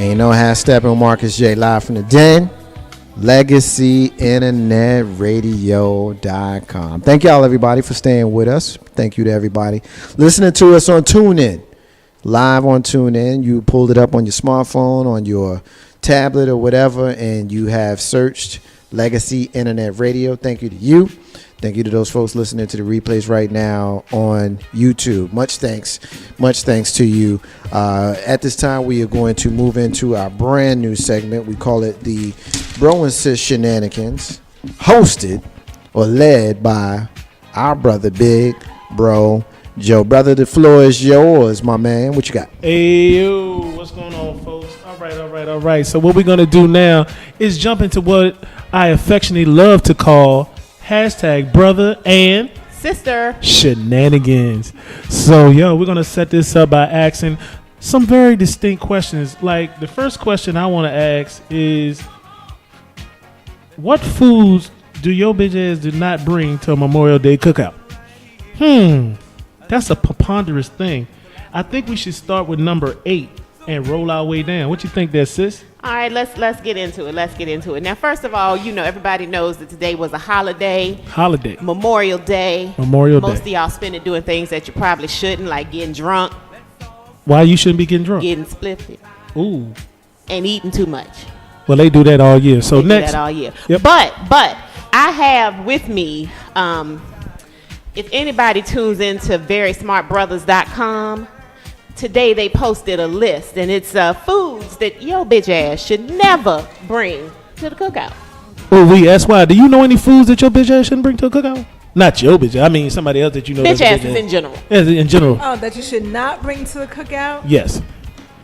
And you know how Steppin Marcus J live from the den. LegacyInternetRadio.com. Thank y'all, everybody, for staying with us. Thank you to everybody listening to us on TuneIn. Live on TuneIn. You pulled it up on your smartphone, on your tablet or whatever, and you have searched Legacy Internet Radio. Thank you to you. Thank you to those folks listening to the replays right now on YouTube. Much thanks to you. At this time, we are going to move into our brand new segment. We call it the Bro and Sis Shenanigans, hosted or led by our brother, Big Bro Joe. Brother, the floor is yours, my man. What you got? Hey, yo, what's going on, folks? All right. So what we're going to do now is jump into what I affectionately love to call hashtag brother and sister shenanigans. So, we're going to set this up by asking some very distinct questions. Like, the first question I want to ask is, what foods do your bitch ass do not bring to a Memorial Day cookout? That's a preponderous thing. I think we should start with number 8 and roll our way down. What you think there, sis? All right, let's get into it. Now, first of all, everybody knows that today was a holiday. Memorial Day. Most of y'all spend it doing things that you probably shouldn't, like getting drunk. Why you shouldn't be getting drunk? Getting spliffed. Ooh. And eating too much. Well, they do that all year. So they next. Do that all year. Yep. But I have with me, if anybody tunes into verysmartbrothers.com, today they posted a list, and it's foods that your bitch ass should never bring to the cookout. Oh, that's why. Do you know any foods that your bitch ass shouldn't bring to a cookout? Not your bitch. I mean somebody else that you know. Bitch asses in general. Yeah, in general. Oh, that you should not bring to the cookout? Yes.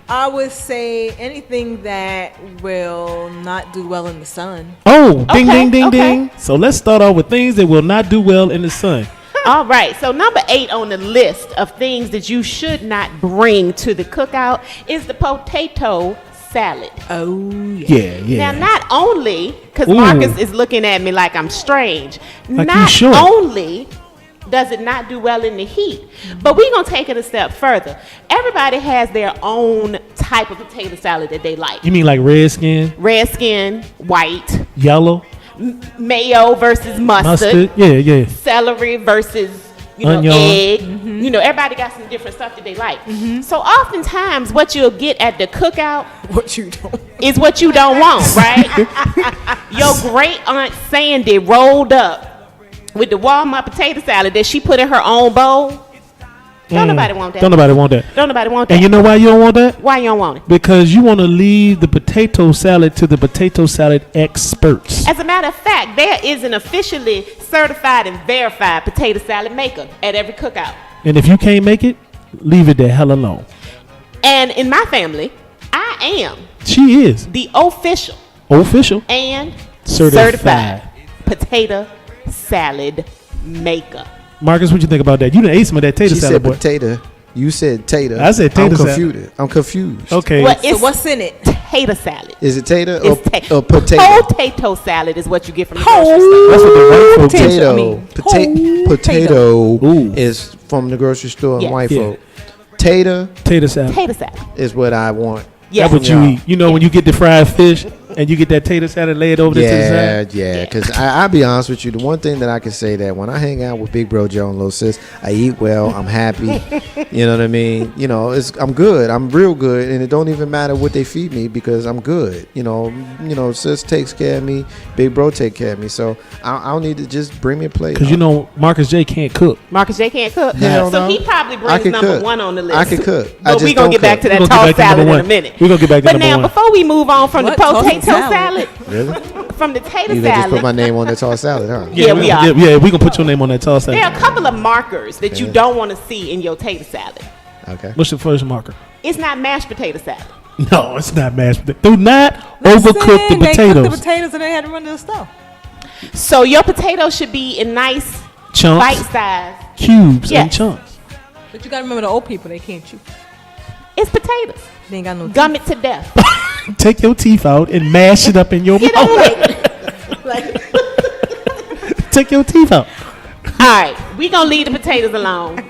I would say anything that will not do well in the sun. Oh, ding. So let's start off with things that will not do well in the sun. All right, so number 8 on the list of things that you should not bring to the cookout is the potato salad. Oh, yeah. Now, not only, because Marcus is looking at me like I'm strange, like not only does it not do well in the heat, but we're going to take it a step further. Everybody has their own type of potato salad that they like. You mean like red skin? Red skin, white. Yellow? Mayo versus mustard. Yeah. Celery versus onion. Egg. Mm-hmm. Everybody got some different stuff that they like. Mm-hmm. So oftentimes what you'll get at the cookout is what you don't want, right? Your great aunt Sandy rolled up with the Walmart potato salad that she put in her own bowl. Don't nobody want that. Don't nobody want that. And you know why you don't want that? Why you don't want it? Because you want to leave the potato salad to the potato salad experts. As a matter of fact, there is an officially certified and verified potato salad maker at every cookout. And if you can't make it, leave it the hell alone. And in my family, I am. She is. The official. And certified potato salad maker. Marcus, what you think about that? You done ate some of that tater salad, boy. She said potato. You said tater. I said tater salad. I'm confused. Okay. Well, so what's in it? Tater salad. Is it tater or potato? Potato salad is what you get from the grocery store. That's what the white folk Potato is from the grocery store and white folk. Tater salad is what I want. That's what you eat. When you get the fried fish and you get that tater salad laid over there to the side. Yeah. Because I'll be honest with you, the one thing that I can say that when I hang out with Big Bro Joe and Little Sis, I eat well. I'm happy. You know what I mean? I'm good. I'm real good, and it don't even matter what they feed me because I'm good. Sis takes care of me. Big Bro take care of me. So I don't need to just bring me a plate. Because Marcus J can't cook. Hell so no. he probably brings number 1 on the list. I can cook. But we're going to get back to that tossed salad in a minute. We're going to get back to number 1. But now, before we move on from the potato salad, really? From the tater you salad. You just put my name on the tossed salad, huh? Yeah, we are. Yeah, we're going to put your name on that tossed salad. There are a couple of markers that you don't want to see in your tater salad. Okay. What's the first marker? It's not mashed potato salad. No, it's not mashed potato. Do not overcook the potatoes. They cooked the potatoes and they had to run to the stove. So your potatoes should be in nice chunks, bite-sized cubes and chunks. But you got to remember the old people, they can't chew. It's potatoes. They ain't got no teeth. Gum it to death. Take your teeth out and mash it up in your mouth. Like, Take your teeth out. right, we gonna leave the potatoes alone. We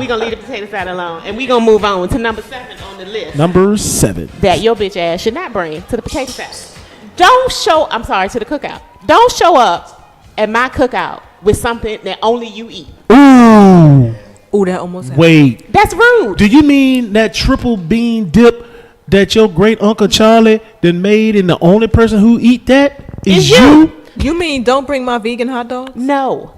gonna leave the potato salad alone, and we gonna move on to number 7 on the list. Number 7. That your bitch ass should not bring to the potato salad. To the cookout. Don't show up at my cookout with something that only you eat. Ooh. Ooh, that almost happened. Wait. That's rude. Do you mean that triple bean dip that your great uncle Charlie then made, and the only person who eat that is you? You mean don't bring my vegan hot dogs? No.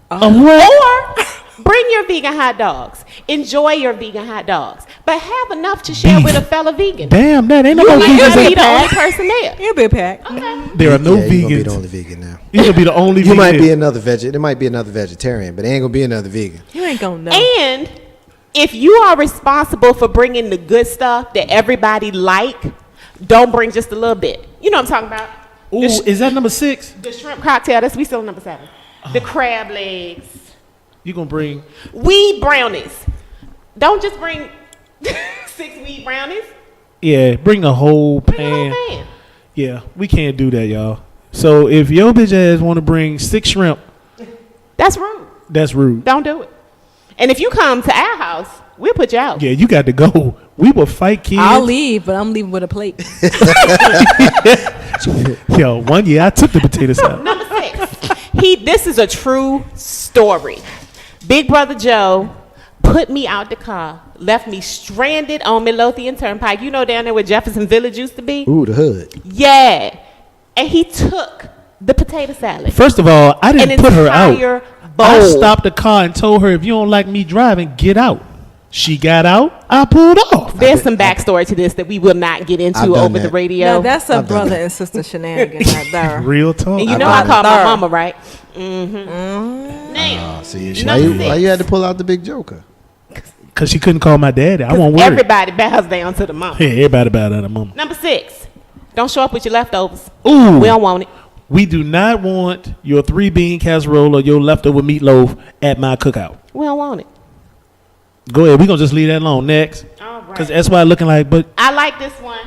What? Or bring your vegan hot dogs. Enjoy your vegan hot dogs. But have enough to share with a fellow vegan. Damn, that ain't You no might not be vegans. the only person there. It'll be a pack. Okay. There are no Yeah, you gonna be the vegans. only vegan now. You're gonna be the only You vegan. might be another there might be another vegetarian, but there ain't gonna be another vegan. You ain't gonna know. And if you are responsible for bringing the good stuff that everybody like, don't bring just a little bit. You know what I'm talking about? Ooh, is that number 6? The shrimp cocktail, we still number 7. The crab legs. You gonna bring? Weed brownies. Don't just bring 6 weed brownies. Yeah, bring the whole Bring the pan. whole pan. Yeah, we can't do that, y'all. So if your bitch ass want to bring 6 shrimp, That's rude. that's rude. Don't do it. And if you come to our house, we'll put you out. Yeah, you got to go. We will fight kids. I'll leave, but I'm leaving with a plate. Yo, one year I took the potato salad. Number 6. This is a true story. Big Brother Joe put me out the car, left me stranded on Midlothian Turnpike. You know down there where Jefferson Village used to be? Ooh, the hood. Yeah. And he took the potato salad. First of all, I didn't An put her out. entire bowl. I stopped the car and told her, if you don't like me driving, get out. She got out. I pulled off. There's some backstory to this that we will not get into I've done over the that. radio. Now that's a I've done brother and sister shenanigans right there. Real talk. And you know I've I done called my that. mama, right? Mm-hmm. Now, See, why number you 6. had to pull out the big joker? Because she couldn't call my daddy. I won't worry. Everybody bows down to the mama. Yeah, everybody about that, mama. Number 6. Don't show up with your leftovers. Ooh. We don't want it. We do not want your 3-bean casserole or your leftover meatloaf at my cookout. We don't want it. Go ahead. We're going to just leave that alone. Next. All right. Because that's why I'm looking like, but I like this one.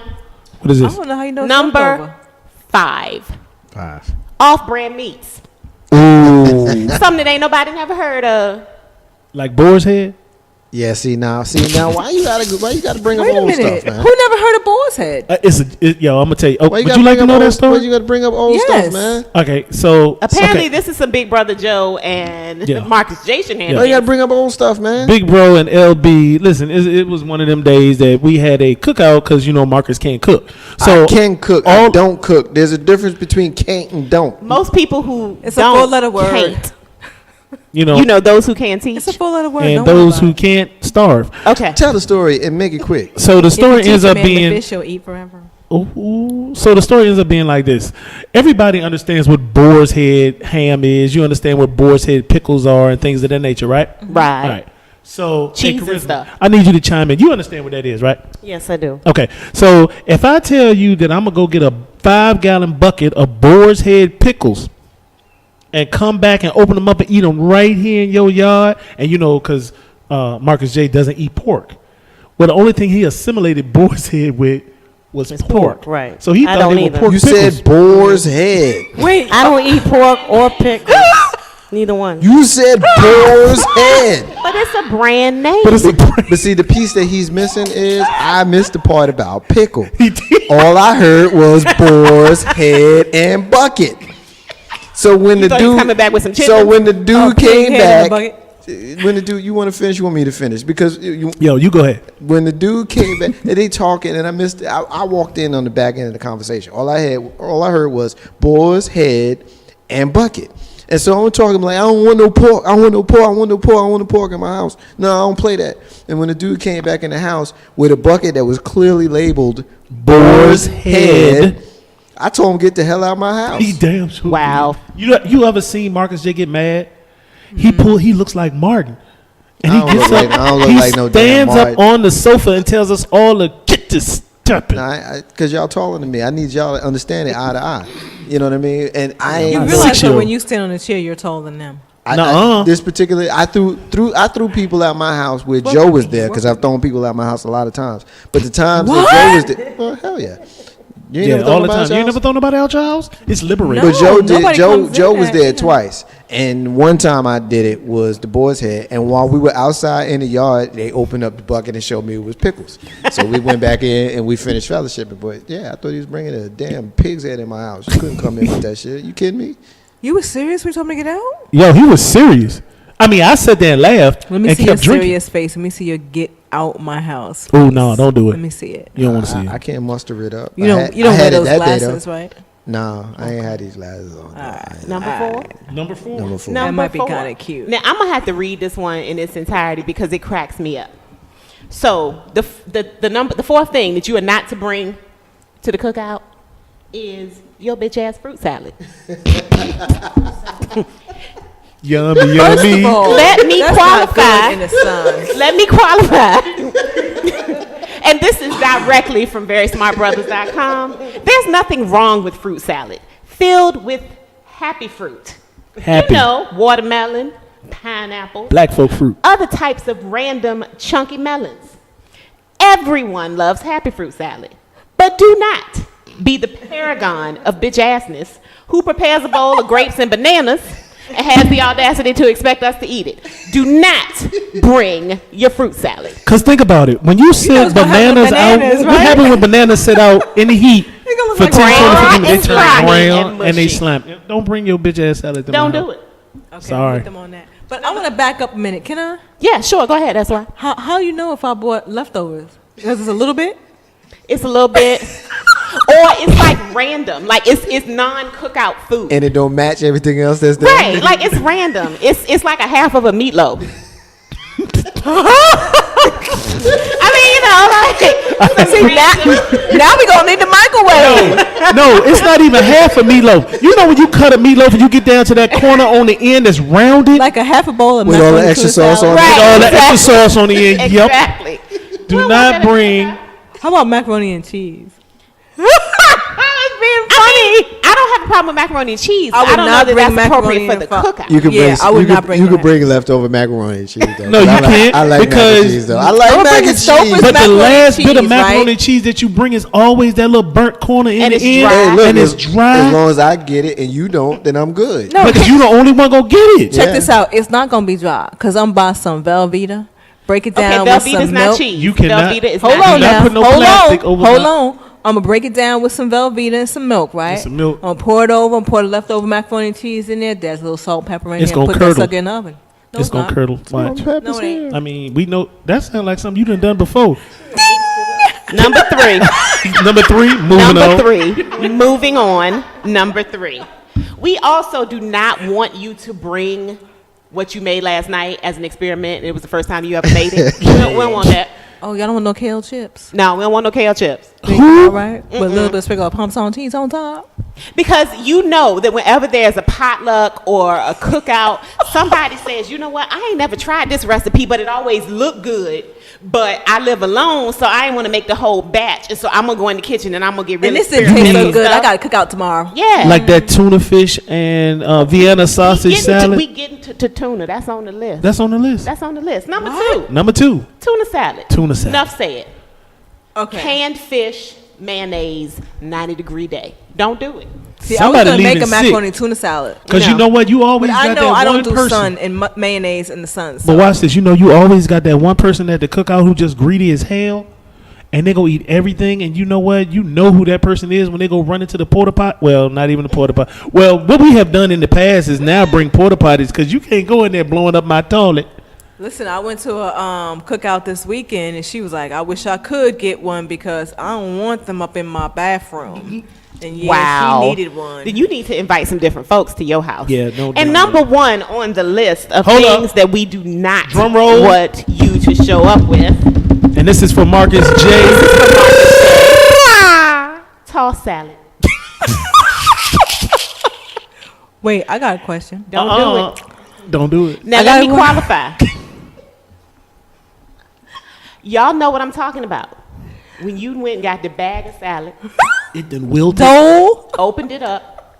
what is I this? don't know how you know it's Number leftover. 5. 5. Off-brand meats. Ooh. Something that ain't nobody never heard of. Like boar's head? Yeah, see now, why you gotta bring up Wait a old minute. stuff, man? Who never heard of boar's head? Yo, I'm going to tell you. Oh, Why would gotta you like to bring know up that old- story? Why you gotta bring up old Yes. stuff, man? Okay, so Apparently, okay. this is some Big Brother Joe and Yeah. Marcus J. Shenanigans. Why you gotta bring up old stuff, man? Big Bro and LB, listen, it was one of them days that we had a cookout because, you know, Marcus can't cook. So I can cook. I don't cook. There's a difference between can't and don't. Most people who It's a don't 4-letter word. can't. you know, You know, those who can't teach. It's a 4-letter word. and Don't worry those about who it. can't starve. Okay. Tell the story and make it quick. So the If you story teach ends a up man to being fish, he'll eat forever. Ooh. So the story ends up being like this. Everybody understands what boar's head ham is. You understand what boar's head pickles are and things of that nature, right? Right. All right. So Cheese hey, and Charisma, stuff. I need you to chime in. You understand what that is, right? Yes, I do. Okay. So if I tell you that I'm gonna go get a 5-gallon bucket of boar's head pickles and come back and open them up and eat them right here in your yard, and you know, because Marcus J doesn't eat pork. Well, the only thing he assimilated boar's head with was It's pork. pork, right. So he I thought don't they were either. pork You pickles. said boar's head. Wait, I don't eat pork or pickles. Neither one. You said boar's head. But it's a brand name. But it's a But see, the piece that he's missing is I missed the part about pickle. He did. All I heard was boar's head and bucket. So when the thought he was dude coming back with some so chitlins? when the dude pig came head in a back, bucket. when the dude, you want to finish? You want me to finish? Because Yo, you go ahead. when the dude came back, and they talking, and I missed. I walked in on the back end of the conversation. All I heard was boar's head and bucket. And so I'm talking like, I don't want no pork. I want no pork. I want no pork. I want no pork in my house. No, I don't play that. And when the dude came back in the house with a bucket that was clearly labeled boar's head, I told him get the hell out of my house. He damn sure. Wow. You ever seen Marcus J get mad? He looks like Martin. And I he don't gets look up, like- I don't look he like no damn stands up Martin. on the sofa and tells us all to get to stepping. Because y'all taller than me. I need y'all to understand it eye to eye. You know what I mean? And I You ain't realize that 6-year-old. when you stand on a chair, you're taller than them. Nuh-uh. this particular I threw people out my house where Joe was there because I've thrown people out my house a lot of times. But the times that Joe was there, well, hell yeah. You ain't Yeah, never thought all the about time. it, You ain't never thought about it out your house? It's liberating. But Joe did. nobody Joe comes in was that, there yeah. twice, and one time I did it was the boys had, and while we were outside in the yard, they opened up the bucket and showed me it was pickles. So we went back in and we finished fellowshipping. But yeah, I thought he was bringing a damn pig's head in my house. You couldn't come in with that shit. You kidding me? You was serious when you told me to get out? Yo, he was serious. I mean, I sat there and laughed Let me and see your kept drinking. serious face. Let me see your get out my house. Oh, face. no, don't do it. Let me see it. You don't want to see I it. can't muster it up. You don't I wear had it those that day, though. glasses, right? No, I ain't had these glasses on. Number 4. Number 4. Number 4. That might be 4. kind of cute. Now I'm gonna have to read this one in its entirety because it cracks me up. So the fourth thing that you are not to bring to the cookout is your bitch ass fruit salad. Yummy, First yummy. of all, Let me that's not qualify. good in the sun. Let me qualify. And this is directly from verysmartbrothers.com. There's nothing wrong with fruit salad filled with happy fruit. Happy. You know, watermelon, pineapple, Black folk fruit. other types of random chunky melons. Everyone loves happy fruit salad. But do not be the paragon of bitch assness who prepares a bowl of grapes and bananas and has the audacity to expect us to eat it. Do not bring your fruit salad. Because think about it. When you sit what's gonna happen bananas with out, bananas, what right? happens when bananas sit out in the heat gonna look for like 10, 20 brown minutes? They and turn slimy brown and and they mushy. slime. Don't bring your bitch ass salad to Don't my do house. it. Okay, Sorry. With them on that. But I want to back up a minute. Can I? Yeah, sure. Go ahead. That's why. How you know if I bought leftovers? Because it's a little bit. It's a little bit, or it's like random. Like it's non-cookout food. And it don't match everything else that's there. Right, like it's random. It's like a half of a meatloaf. I mean, you know, like See, now we gonna need the microwave. No, it's not even half a meatloaf. You know when you cut a meatloaf and you get down to that corner on the end that's rounded? Like a half a bowl of With all the macaroni extra tuna sauce salad. on it. Right. all that extra exactly. sauce on the end. Yep. exactly. Do not bring. How about macaroni and cheese? It's being funny. I don't have a problem with macaroni and cheese. I would I don't know not that bring that's appropriate macaroni for and the fo- cookout. You could Yeah, bring. I would you not could, bring You could that. bring leftover macaroni and cheese. Though. No, you I like, can't, I like mac and because cheese though. I like Don't mac bring and the Stouffer's cheese. But the macaroni last and bit of cheese, macaroni right? and cheese that you bring is always that little burnt corner in And the it's end, dry. Hey, look, and it's as dry. long as I get it and you don't, then I'm good. No, Because you the only one gonna get it. check Yeah. this out. It's not gonna be dry because I'm buying some Velveeta. Break it Okay, down with Velveeta's some not milk. cheese. You cannot- Velveeta is Hold not on Do not now. put no Hold plastic on. over Hold my- on. I'm gonna break it down with some Velveeta and some milk, right? some milk. I'm gonna pour it over. I'm pour the leftover macaroni and cheese in there. There's a little salt, pepper in It's there. And gonna put curdle. that sucker in the oven. No, It's gonna not. curdle. Watch. No, it ain't. I mean, we know that sounds like something you done before. Number 3. Number 3, moving on. Number 3. Moving on. Number 3. We also do not want you to bring what you made last night as an experiment. It was the first time you ever made it. We don't want that. Oh, y'all don't want no kale chips? No, we don't want no kale chips. All right. With a little bit of sprinkle of Parmesan cheese on top. Because you know that whenever there's a potluck or a cookout, somebody says, you know what, I ain't never tried this recipe, but it always looked good. But I live alone, so I ain't want to make the whole batch. And so I'm going to go in the kitchen and I'm going to get really And this didn't taste so experimental good. I stuff. got to cook out tomorrow. Yeah. Like that tuna fish and Vienna sausage salad. We getting to tuna. That's on the list. That's on the list. That's on the list. Number 2, Number 2, tuna salad. tuna salad. Enough said. Okay. Canned fish, mayonnaise, 90-degree day. Don't do it. See, Somebody I was gonna make leaving a macaroni tuna salad. Because you know what? You But always I got know that I don't one do person. sun and mayonnaise in the sun. So. But watch this. You know, you always got that one person at the cookout who just greedy as hell, and they go eat everything. And you know what? You know who that person is when they go run into the porta pot. Well, not even the porta pot. Well, what we have done in the past is now bring porta potties because you can't go in there blowing up my toilet. Listen, I went to a cookout this weekend, and she was like, "I wish I could get one because I don't want them up in my bathroom." And yeah, Wow. she needed one. Then you need to invite some different folks to your house. Yeah, no And doubt. number 1 on the list of Hold things up. that we do not Drum roll. want you to show up with. And this is for Marcus J. Toss salad. Wait, I got a question. Don't do it. Don't do it. Now I let me got one. qualify. Y'all know what I'm talking about. When you went and got the bag of salad, It done wilted. Dole. opened it up,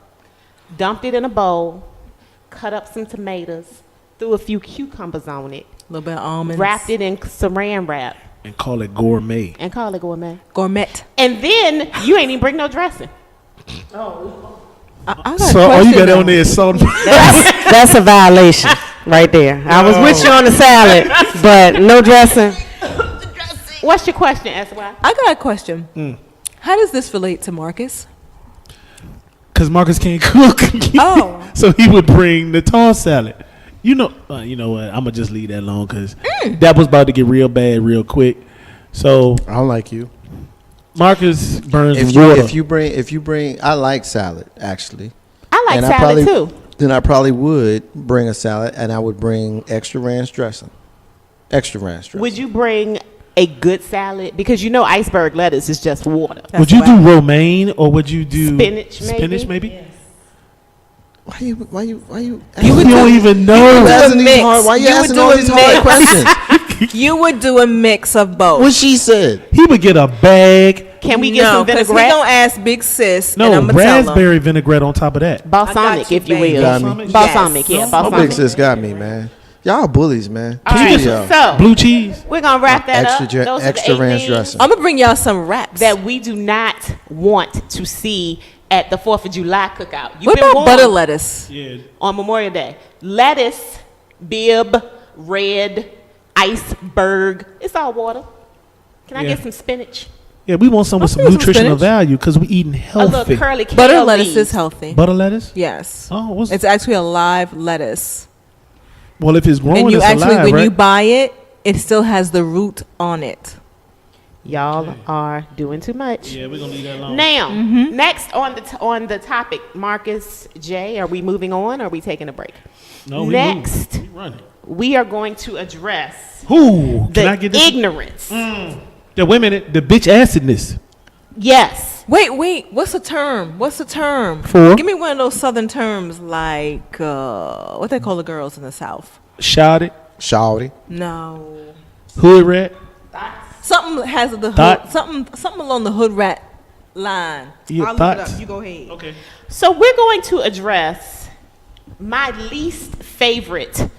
dumped it in a bowl, cut up some tomatoes, threw a few cucumbers on it, A little bit of almonds. wrapped it in saran wrap, and call it gourmet. And call it gourmet. Gourmet. And then you ain't even bring no dressing. I got So a all you question got on though. there is salt. That's a violation right there. I was with you on the salad, but no dressing. What's your question, SY? I got a question. How does this relate to Marcus? Because Marcus can't cook. Oh. So he would bring the tossed salad. You know what? I'm going to just leave that alone because that was about to get real bad real quick. So I don't like you. Marcus burns If water. you bring, I like salad actually. I like And salad too. Then I probably would bring a salad, and I would bring extra ranch dressing. Extra ranch dressing. Would you bring a good salad? Because you know iceberg lettuce is just water. Would you do romaine or would you do Spinach, maybe? Yes. Why you? You don't even know. Why you asking all these hard questions? You would do a mix of both. What she said. He would get a bag. Can we get some because he vinaigrette? gonna ask Big Sis, and No, I'm gonna tell him. raspberry vinaigrette on top of that. Balsamic, you, if you baby. will. Got me. Balsamic? Balsamic, yeah, My balsamic. big sis got me, man. Y'all bullies, man. All right, Y'all. so Blue cheese. we're gonna wrap that Extra up. Those are the extra 8 ranch things dressing. I'm gonna bring y'all some wraps. that we do not want to see at the 4th of July cookout. You've What been about warned butter lettuce? Yeah. on Memorial Day. Lettuce, bib, red, iceberg. It's all water. Can I Yeah. get some spinach? Yeah, we want some with I'll some put some nutritional spinach. value because we eating A healthy. little curly kale Butter lettuce leaves. is healthy. Butter lettuce? Yes. Oh, what's It's actually a live lettuce. well, if it's growing, And you it's actually, alive, when right? you buy it, it still has the root on it. Y'all are doing too much. Yeah, we're gonna leave that alone. Now, next on the topic, Marcus J. Are we moving on? Or are we taking a break? No, we Next, moving. We running. we are going to address Who? Can I the get this? ignorance. The women, the bitch acidness. Yes. Wait. What's the term? For? Give me one of those southern terms like, what they call the girls in the South. Shot Shawty. No. hood rat. Something has the Thought- hood. Something along the hood rat line. Yeah, I'll look it thoughts. up. You go ahead. Okay. So we're going to address my least favorite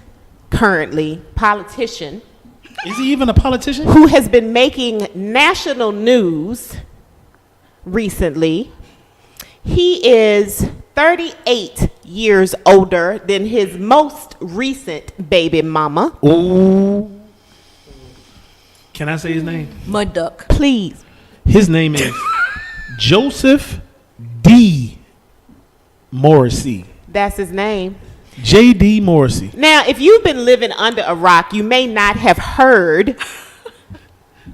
currently politician Is he even a politician? who has been making national news recently. He is 38 years older than his most recent baby mama. Ooh. Can I say his name? Mud duck. Please. His name is Joseph D. Morrissey. That's his name. J.D. Morrissey. Now, if you've been living under a rock, you may not have heard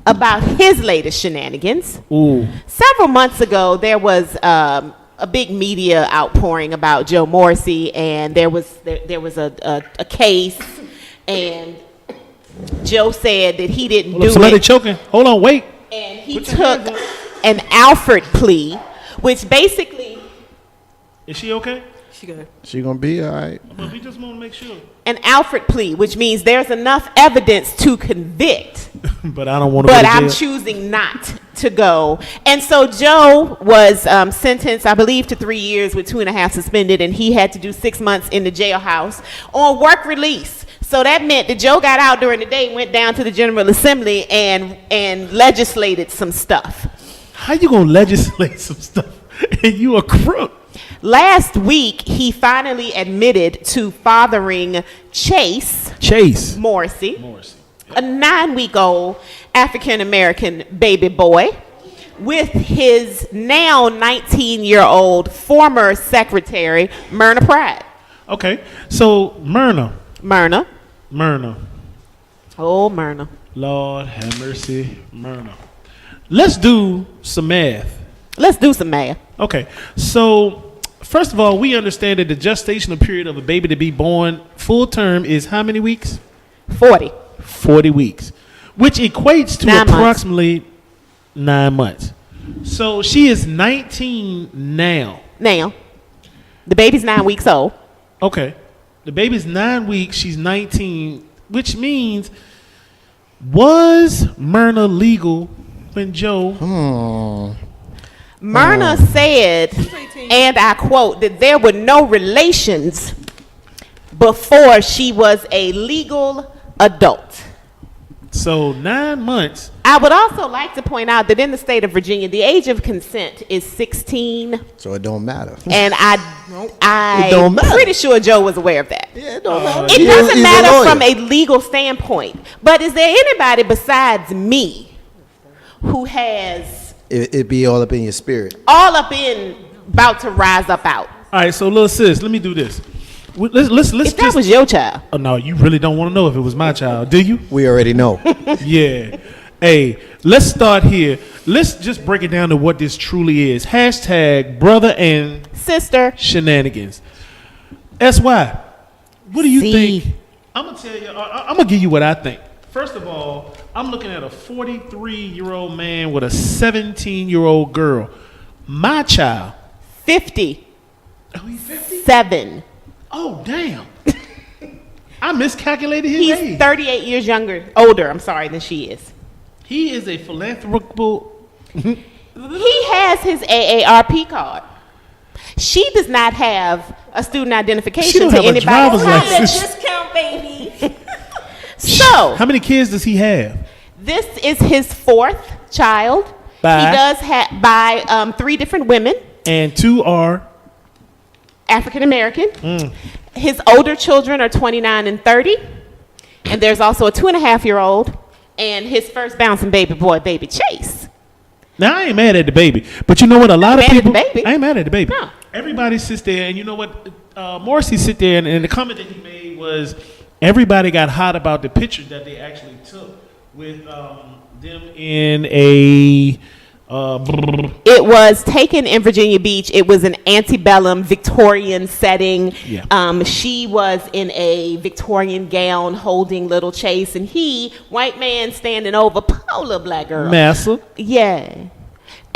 about his latest shenanigans. Ooh. Several months ago, there was a big media outpouring about Joe Morrissey, and there was a case, and Joe said that he didn't Hold up, do somebody it, choking. Hold on, wait. and he took an Alfred plea, which basically Is she okay? She good. She gonna be all right. Well, we just want to make sure. an Alfred plea, which means there's enough evidence to convict. But I don't want to But go to I'm jail. choosing not to go. And so Joe was sentenced, I believe, to 3 years with 2.5 suspended, and he had to do 6 months in the jailhouse on work release. So that meant that Joe got out during the day, went down to the General Assembly, and legislated some stuff. How you going to legislate some stuff and you a crook? Last week, he finally admitted to fathering Chase Morrissey. A 9-week-old African-American baby boy with his now 19-year-old former secretary, Myrna Pride. Okay, so Myrna. Oh, Myrna. Lord have mercy, Myrna. Let's do some math. Let's do some math. Okay, so first of all, we understand that the gestational period of a baby to be born full term is how many weeks? 40. 40 weeks, which equates to 9 months. approximately 9 months. So she is 19 now. Now, the baby's 9 weeks old. Okay. The baby's 9 weeks, she's 19, which means, was Myrna legal when Joe... Myrna said, and I quote, that there were no relations before she was a legal adult. So 9 months. I would also like to point out that in the state of Virginia, the age of consent is 16, So it don't matter. and It don't matter. pretty sure Joe was aware of that. Yeah, it don't matter. It doesn't He's a matter lawyer. from a legal standpoint. But is there anybody besides me who has It be all up in your spirit. all up in about to rise up out? All right, so little sis, let me do this. Let's If that just. was your child. Oh no, you really don't want to know if it was my child, do you? We already know. Yeah. Hey, let's start here. Let's just break it down to what this truly is. Hashtag brother and Sister, shenanigans. SY, what do you See. think? I'm gonna tell you. I'm gonna give you what I think. First of all, I'm looking at a 43-year-old man with a 17-year-old girl. My child. 50, Oh, he's 50? 7. Oh, damn. I miscalculated his He's age. 38 years older, than she is. He is a philanthropical. He has his AARP card. She does not have a student She identification don't to have a anybody's driver's knowledge. license. Discount, baby. So, How many kids does he have? this is his 4th child. By? He does have by 3 different women, And 2 are. African American. His older children are 29 and 30. And there's also a 2.5-year-old and his first bouncing baby boy, baby Chase. Now I ain't mad at the baby, but you know what? A lot of Mad at the people. baby? I ain't mad at the baby. No. Everybody sits there, and you know what? Morrissey sit there, and the comment that he made was, everybody got hot about the picture that they actually took with them in a. It was taken in Virginia Beach. It was an antebellum Victorian setting. Yeah. She was in a Victorian gown holding little Chase, and he, white man standing over polar black girl. Massa. Yeah.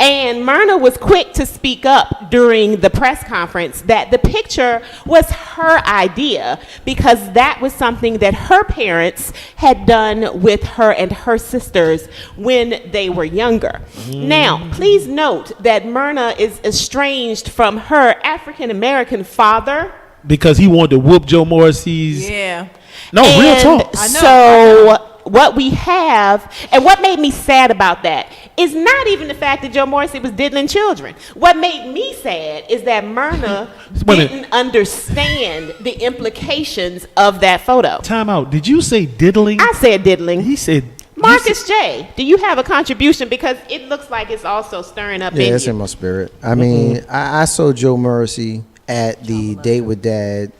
And Myrna was quick to speak up during the press conference that the picture was her idea because that was something that her parents had done with her and her sisters when they were younger. Now, please note that Myrna is estranged from her African American father. Because he wanted to whoop Joe Morrissey's. Yeah. No, real And talk. I know, So what we have, and what made me sad about that, is not even the fact that Joe Morrissey was diddling children. What made me sad is that Myrna Wait a minute. didn't understand the implications of that photo. Time out. Did you say diddling? I said diddling. He said. Marcus J., do you have a contribution? Because it looks like it's also stirring up Yeah, in it's you. in my spirit. I mean, I saw Joe Morrissey at the Date with Dad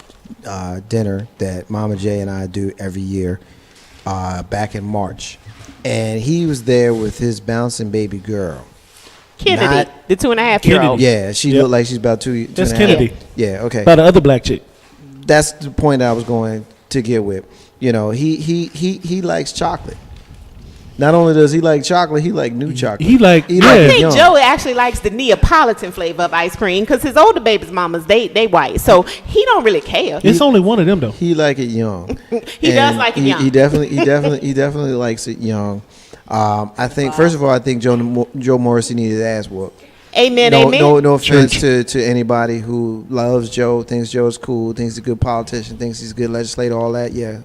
dinner that Mama J and I do every year back in March. And he was there with his bouncing baby girl. Kennedy, Not- the 2.5-year-old. Yeah, she Yep. looked like she's about two. That's two and a half. Kennedy. Yeah, okay. About the other black chick. That's the point I was going to get with. You know, he likes chocolate. Not only does he like chocolate, he like new chocolate. He like. He yeah. I like think young. Joe actually likes the Neapolitan flavor of ice cream because his older baby's mamas, they white. So he don't really care. It's only one of them though. He like it young. He does And like it he, young. He definitely likes it young. I think first of all, I think Joe Morrissey needed his ass whooped. Amen, No, amen. no offense to anybody who loves Joe, thinks Joe's cool, thinks he's a good politician, thinks he's a good legislator, all that. Yeah,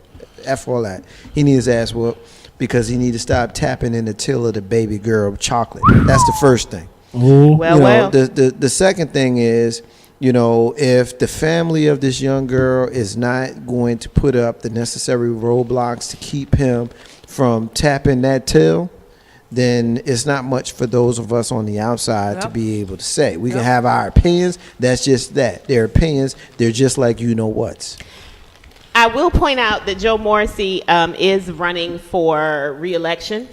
F all that. He needs his ass whooped because he need to stop tapping in the till of the baby girl chocolate. That's the first thing. Oh. Well, You know, well. the second thing is, you know, if the family of this young girl is not going to put up the necessary roadblocks to keep him from tapping that till, then it's not much for those of us on the outside to Yep. be able to say. We can Yep. have our opinions. That's just that. They're opinions. They're just like you know what's. I will point out that Joe Morrissey is running for re-election.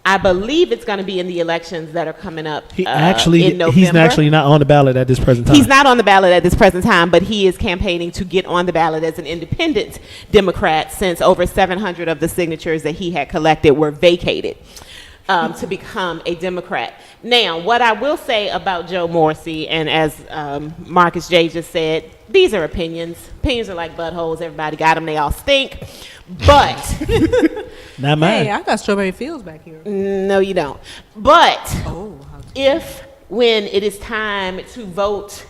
I believe it's going to be in the elections that are coming up He in November. he's actually not on the ballot at this present time. He's not on the ballot at this present time, but he is campaigning to get on the ballot as an independent Democrat since over 700 of the signatures that he had collected were vacated to become a Democrat. Now, what I will say about Joe Morrissey, and as Marcus J. just said, these are opinions. Opinions are like buttholes. Everybody got them. They all stink. But Not mine. Hey, I got strawberry fields back here. no, you don't. But Oh, if when it is time to vote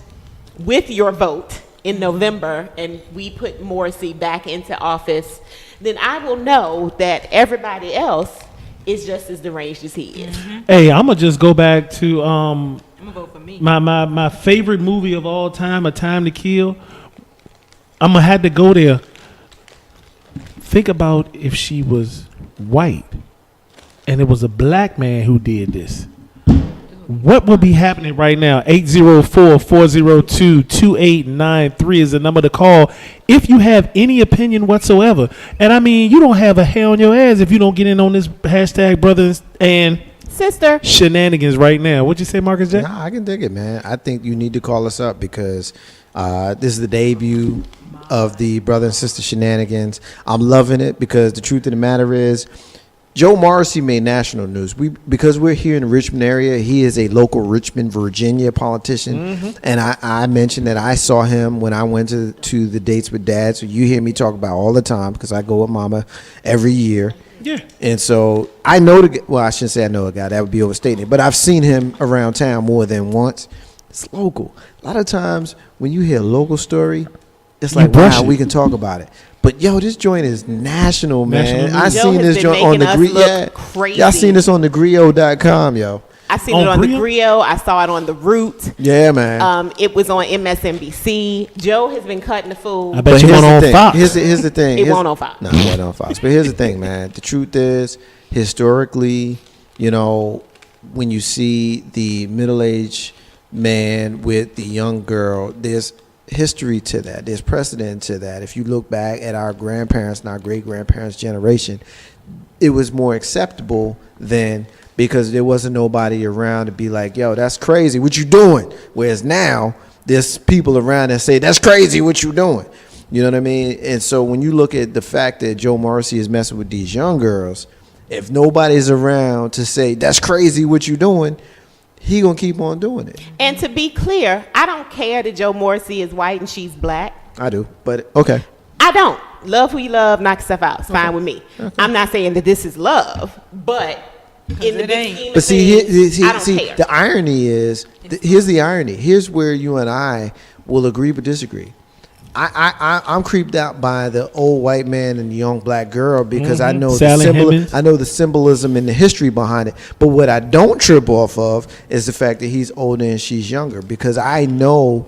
with your vote in November and we put Morrissey back into office, then I will know that everybody else is just as deranged as he is. Hey, I'm gonna just go back to I'm gonna vote for me. my favorite movie of all time, A Time to Kill. I'm gonna have to go there. Think about if she was white and it was a black man who did this. What would be happening right now? 804-402-2893 is the number to call if you have any opinion whatsoever. And I mean, you don't have a hair on your ass if you don't get in on this hashtag brothers and Sister. shenanigans right now. What'd you say, Marcus J? Nah, I can dig it, man. I think you need to call us up because this is the debut of the brother and sister shenanigans. I'm loving it because the truth of the matter is, Joe Morrissey made national news. Because we're here in the Richmond area, he is a local Richmond, Virginia politician. And I mentioned that I saw him when I went to the Dates with Dad. So you hear me talk about all the time because I go with Mama every year. Yeah. And so I know I shouldn't say I know a guy. That would be overstating it. But I've seen him around town more than once. It's local. A lot of times when you hear a local story, it's like, wow, we can talk about it. But yo, this joint is national, man. National I Joe seen has this been joint on the making us look crazy. Y'all seen this on the Grio.com, yo. I seen On it on Grio? the Grio. I saw it on the Root. Yeah, man. It was on MSNBC. Joe has been cutting the fool. I bet you here's went the on thing. Fox. Here's the thing. It won't on Fox. No, it wasn't on Fox. But here's the thing, man. The truth is, historically, you know, when you see the middle-aged man with the young girl, there's history to that. There's precedent to that. If you look back at our grandparents and our great-grandparents' generation, it was more acceptable then because there wasn't nobody around to be like, yo, that's crazy. What you doing? Whereas now, there's people around that say, that's crazy. What you doing? You know what I mean? And so when you look at the fact that Joe Morrissey is messing with these young girls, if nobody's around to say, that's crazy what you doing, he gonna keep on doing it. And to be clear, I don't care that Joe Morrissey is white and she's black. I do, but okay. I don't. Love who you love, knock yourself out. It's fine with me. I'm not saying that this is love, but in the big scheme of But see, things, I don't care. the irony is, here's the irony. Here's where you and I will agree but disagree. I'm creeped out by the old white man and the young black girl because I know I know the symbolism and the history behind it. But what I don't trip off of is the fact that he's older and she's younger because I know,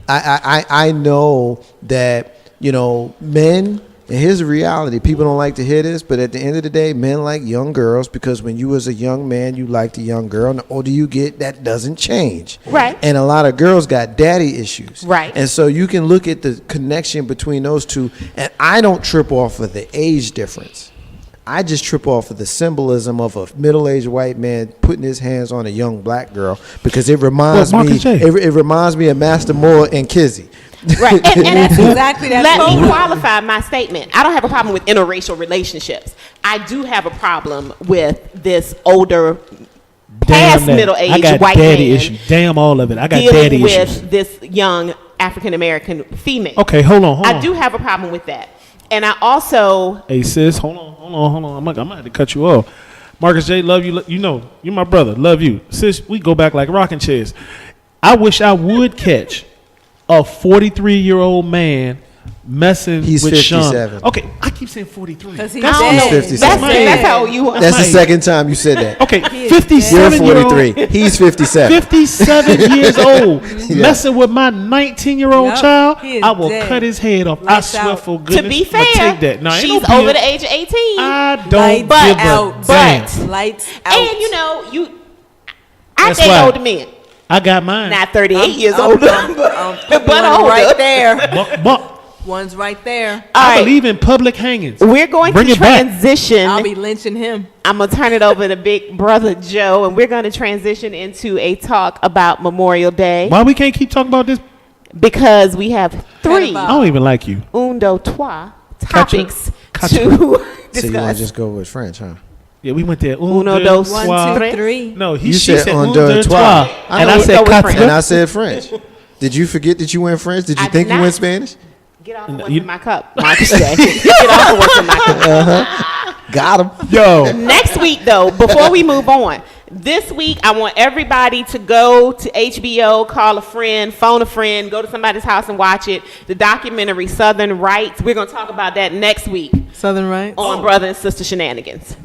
I know that, you know, men. And here's the reality. People don't like to hear this, but at the end of the day, men like young girls because when you was a young man, you liked a young girl. And the older you get, that doesn't change. Right. And a lot of girls got daddy issues. Right. And so you can look at the connection between those two. And I don't trip off of the age difference. I just trip off of the symbolism of a middle-aged white man putting his hands on a young black girl because it reminds me. It reminds me of Master Moore and Kizzy. Right, and That's exactly that. let me qualify my statement. I don't have a problem with interracial relationships. I do have a problem with this older, past middle-aged white daddy man issue. Damn all of it. I got dealing daddy with issues. this young African-American female. Okay, hold on. I do have a problem with that. And I also... Hey, sis, hold on. I'm gonna have to cut you off. Marcus J, love you. You know, you're my brother. Love you. Sis, we go back like rocking chairs. I wish I would catch a 43-year-old man messing He's with 57. Sean. Okay, I keep saying 43. Because he's I don't know. 57. That's how old you are. That's the second time you said that. Okay, You're 57-year-old. 43. He's 57. 57 years old, messing with my 19-year-old Yep, child, he is I will dead. cut his head off. Lights I swear out. for goodness. To be I'ma fair, take that. Nah, ain't she's no over bill. the age of 18. I don't Lights give out. a damn. But- Lights out. And you know, I That's date why. older men. I got mine. Not 38 years I'm- older, I'm putting but one older. right there. But One's right there. All I right, believe in public hangings. we're going Bring to it back. transition. I'll be lynching him. I'm going to turn it over to Big Brother Joe, and we're going to transition into a talk about Memorial Day Why we can't keep talking about this? because we have three, Pedophile. I don't even like you. undo trois Catch her. topics Catch to So you want to discuss. just go with French, huh? Yeah, we went there. Uno, dos, One, trois. two, three. No, You she said said un, un, deux, deux, trois. trois. I And know I it- said go with quatre. French. And I said French. Did you forget that you went French? Did you I think did you not. went Spanish? Get off of what's you- in my cup, Marcus J. Get off of what's in my cup. Got him. Yo, Next week, though, before we move on, This week, I want everybody to go to HBO, call a friend, phone a friend, go to somebody's house and watch it. The documentary Southern Rights. We're going to talk about that next week. Southern Rights? On Brother and Sister Shenanigans.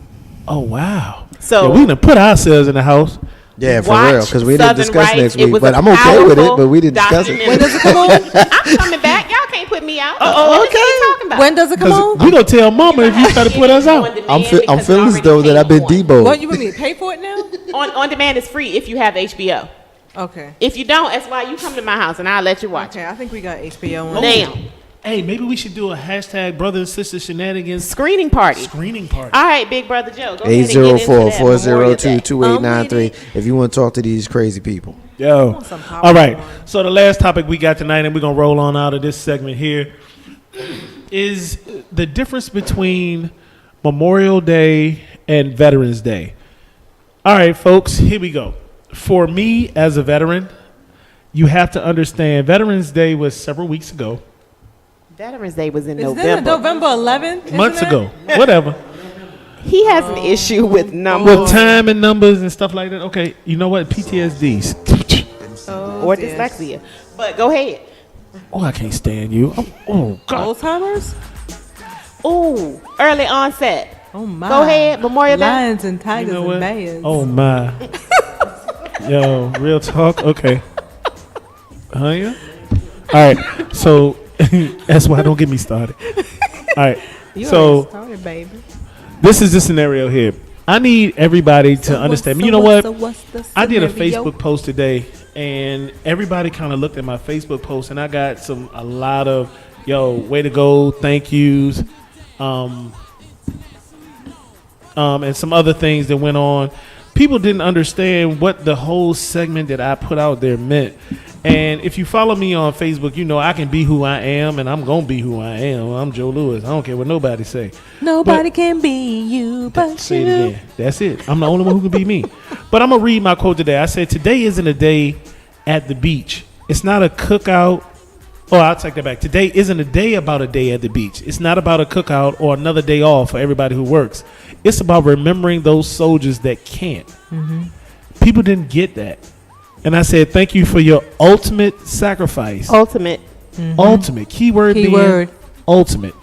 Oh, wow. So yeah, we done put ourselves in the house. Yeah, for watch real, because we didn't Southern discuss Rights. next It week. was But a I'm okay with it, powerful but we didn't discuss it. documentary. When does it come on? I'm coming back. Y'all can't put me out. Oh, What are you talking about? When does it come on? We gonna tell Mama if you try to put us out. I'm feeling as though that I've been What, deboed. you want me to pay for it now? On demand is free if you have HBO. Okay. If you don't, that's why you come to my house and I'll let you watch Okay, I think we got HBO it. on. Now, Hey, maybe we should do a hashtag Brother and Sister Shenanigans screening party. screening party. All right, Big Brother Joe. Go ahead and get into that Memorial Day. 804-402-2893 if you want to talk to these crazy people. Yo. All right. So the last topic we got tonight, and we're going to roll on out of this segment here, is the difference between Memorial Day and Veterans Day. All right, folks, here we go. For me as a veteran, you have to understand Veterans Day was several weeks ago, Veterans Day was in Is this November. November 11th? months ago, whatever. He has an issue with numbers With time and numbers and stuff like that. Okay, you know what? PTSDs. or dyslexia. But go ahead. Oh, I can't stand you. Oh, God. Old timers? Ooh, early onset. Oh my. Go ahead, Memorial Day. Lions and You tigers know and what? bears. Oh, my. Yo, real talk? Okay. Yeah? All right. So, that's why don't get me started. All right. You So, already started, baby. this is the scenario here. I need everybody to understand. You know what? I did a Facebook post today, and everybody kind of looked at my Facebook post, and I got a lot of, yo, way to go, thank yous, and some other things that went on. People didn't understand what the whole segment that I put out there meant. And if you follow me on Facebook, you know I can be who I am, and I'm going to be who I am. I'm Joe Lewis. I don't care what nobody say. Nobody can be you but Say you. it again. That's it. I'm the only one who can be me. But I'm going to read my quote today. I said, today isn't a day at the beach. It's not a cookout. Oh, I'll take that back. Today isn't a day about a day at the beach. It's not about a cookout or another day off for everybody who works. It's about remembering those soldiers that can't. People didn't get that. And I said, thank you for your ultimate sacrifice. Ultimate. Ultimate. Keyword being ultimate.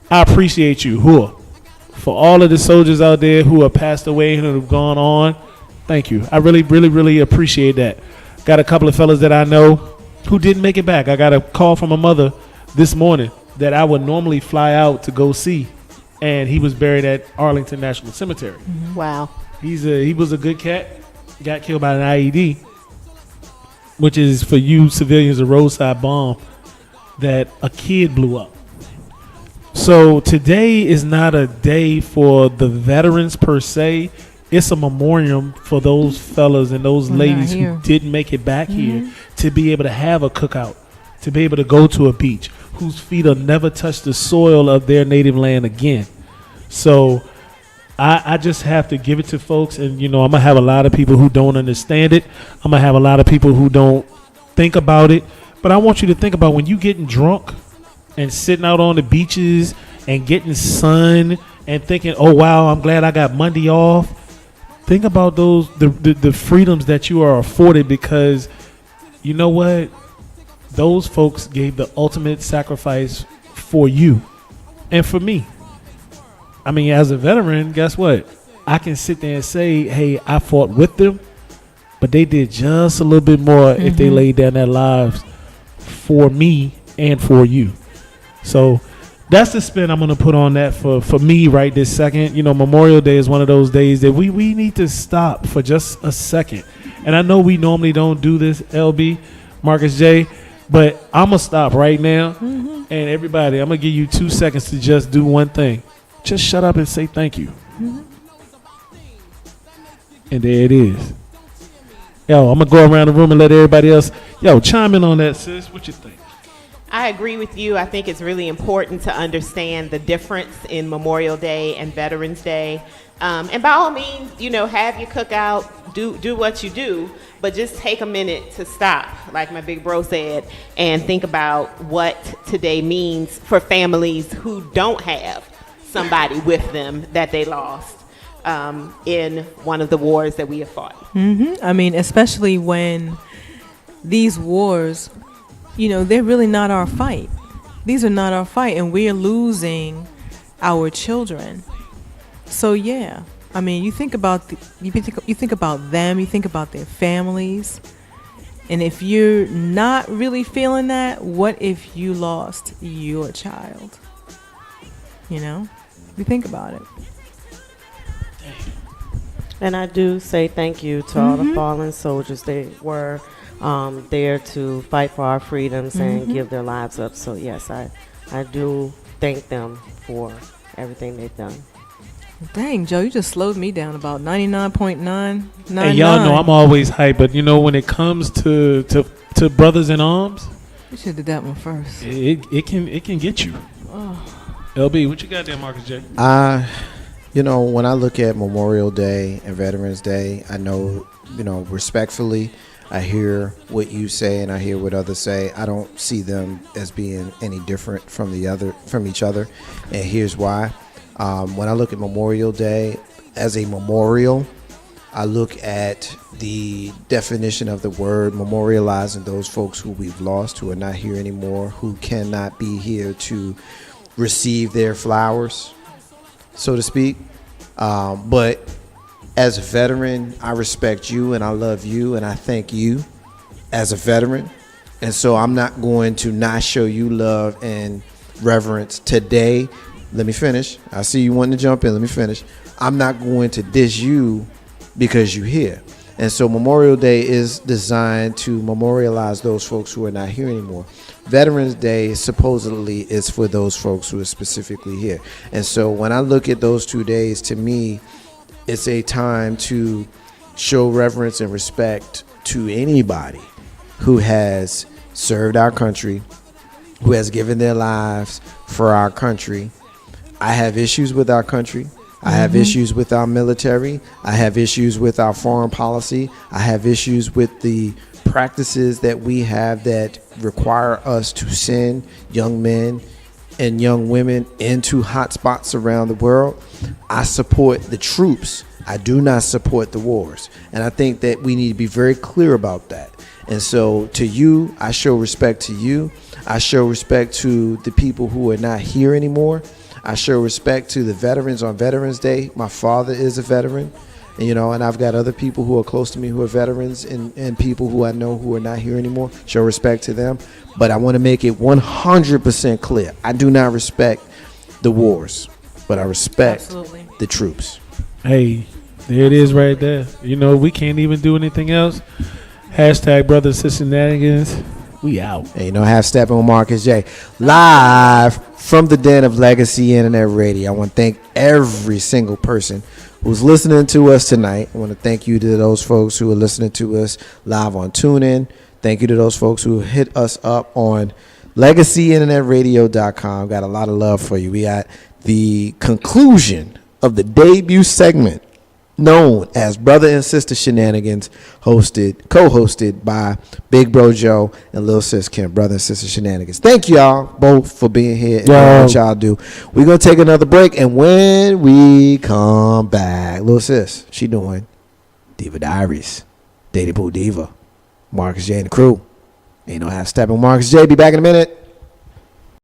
I appreciate you. For all of the soldiers out there who have passed away and who have gone on, thank you. I really, really, really appreciate that. Got a couple of fellas that I know who didn't make it back. I got a call from a mother this morning that I would normally fly out to go see, and he was buried at Arlington National Cemetery. Wow. He was a good cat. Got killed by an IED, which is, for you civilians, a roadside bomb that a kid blew up. So today is not a day for the veterans per se. It's a memoriam for those fellas and those ladies who didn't make it back here to be able to have a cookout, to be able to go to a beach, whose feet will never touch the soil of their native land again. So I just have to give it to folks, and I'm gonna have a lot of people who don't understand it. I'm gonna have a lot of people who don't think about it. But I want you to think about when you getting drunk and sitting out on the beaches and getting sun and thinking, oh wow, I'm glad I got Monday off. Think about the freedoms that you are afforded, because you know what? Those folks gave the ultimate sacrifice for you and for me. I mean, as a veteran, guess what? I can sit there and say, hey, I fought with them, but they did just a little bit more if they laid down their lives for me and for you. So that's the spin I'm going to put on that for me right this second. Memorial Day is one of those days that we need to stop for just a second. And I know we normally don't do this, LB, Marcus J., but I'm going to stop right now. And everybody, I'm going to give you 2 seconds to just do one thing. Just shut up and say thank you. And there it is. Yo, I'm going to go around the room and let everybody else, chime in on that, sis. What you think? I agree with you. I think it's really important to understand the difference in Memorial Day and Veterans Day. And by all means, have your cookout, do what you do, but just take a minute to stop, like my big bro said, and think about what today means for families who don't have somebody with them that they lost. in one of the wars that we have fought. I mean, especially when these wars, they're really not our fight. These are not our fight, and we're losing our children. So yeah, I mean, you think about you think about them, you think about their families, and if you're not really feeling that, what if you lost your child? You think about it. And I do say thank you to all the fallen soldiers. They were there to fight for our freedoms and give their lives up. So yes, I do thank them for everything they've done. Dang, Joe, you just slowed me down about 99.999. And y'all know I'm always hype, but when it comes to brothers in arms, You should have did that one first. it can get you. LB, what you got there, Marcus J? When I look at Memorial Day and Veterans Day, I know, respectfully, I hear what you say and I hear what others say. I don't see them as being any different from each other, and here's why. When I look at Memorial Day as a memorial, I look at the definition of the word memorializing those folks who we've lost, who are not here anymore, who cannot be here to receive their flowers, so to speak. But as a veteran, I respect you and I love you and I thank you as a veteran. And so I'm not going to not show you love and reverence today. Let me finish. I see you wanting to jump in. Let me finish. I'm not going to diss you because you're here. And so Memorial Day is designed to memorialize those folks who are not here anymore. Veterans Day supposedly is for those folks who are specifically here. And so when I look at those 2 days, to me, it's a time to show reverence and respect to anybody who has served our country, who has given their lives for our country. I have issues with our country. I have issues with our military. I have issues with our foreign policy. I have issues with the practices that we have that require us to send young men and young women into hot spots around the world. I support the troops. I do not support the wars. And I think that we need to be very clear about that. And so to you, I show respect to you. I show respect to the people who are not here anymore. I show respect to the veterans on Veterans Day. My father is a veteran, and I've got other people who are close to me who are veterans and people who I know who are not here anymore. Show respect to them. But I want to make it 100% clear. I do not respect the wars, but I respect the troops. Hey, there it is right there. We can't even do anything else. Hashtag Brothers Sister Shenanigans. We out. Hey, have Steppin with Marcus J. Live from the den of Legacy Internet Radio. I want to thank every single person who's listening to us tonight. I want to thank you to those folks who are listening to us live on TuneIn. Thank you to those folks who hit us up on LegacyInternetRadio.com. Got a lot of love for you. We got the conclusion of the debut segment known as Brother and Sister Shenanigans, co-hosted by Big Bro Joe and Lil Sis Kim. Brother and Sister Shenanigans. Thank y'all both for being here and doing what y'all do. We're going to take another break, and when we come back, Lil Sis, she doing Diva Diaries, Daddy Pooh Diva, Marcus J and the crew. Ain't no half stepping. Marcus J, be back in a minute.